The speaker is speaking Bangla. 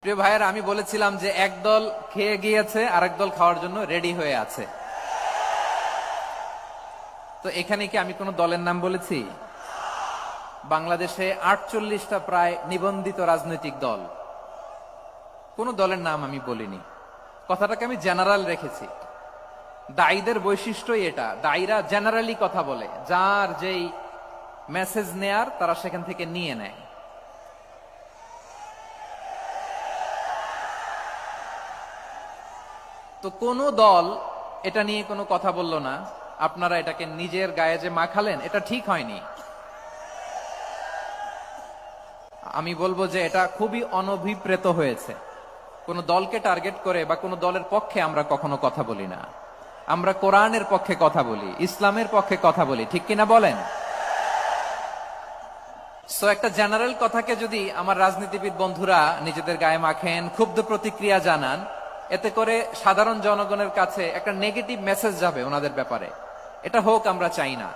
প্রিয় ভাইয়েরা, আমি বলেছিলাম যে একদল খেয়ে গিয়েছে আরেক দল খাওয়ার জন্য রেডি হয়ে আছে। তো এখানে কি আমি কোন দলের নাম বলেছি? বাংলাদেশে 48টা প্রায় নিবন্ধিত রাজনৈতিক দল, কোন দলের নাম আমি বলিনি। কথাটাকে আমি জেনারেল রেখেছি। দায়ীদের বৈশিষ্ট্যই এটা, দায়ীরা জেনারেলি কথা বলে, যার যেই মেসেজ নেয়ার তারা সেখান থেকে নিয়ে নেয়। তো কোন দল এটা নিয়ে কোনো কথা বলল না, আপনারা এটাকে নিজের গায়ে যে মাখালেন, এটা ঠিক হয়নি। আমি বলবো যে এটা খুবই অনভিপ্রেত হয়েছে। কোন দলকে টার্গেট করে বা কোন দলের পক্ষে আমরা কখনো কথা বলি না। আমরা কোরআনের পক্ষে কথা বলি, ইসলামের পক্ষে কথা বলি, ঠিক কিনা বলেন? সো একটা জেনারেল কথাকে যদি আমার রাজনীতিবিদ বন্ধুরা নিজেদের গায়ে মাখেন, ক্ষুব্ধ প্রতিক্রিয়া জানান, এতে করে সাধারণ জনগণের কাছে একটা নেগেটিভ মেসেজ যাবে ওনাদের ব্যাপারে। এটা হোক আমরা চাই না।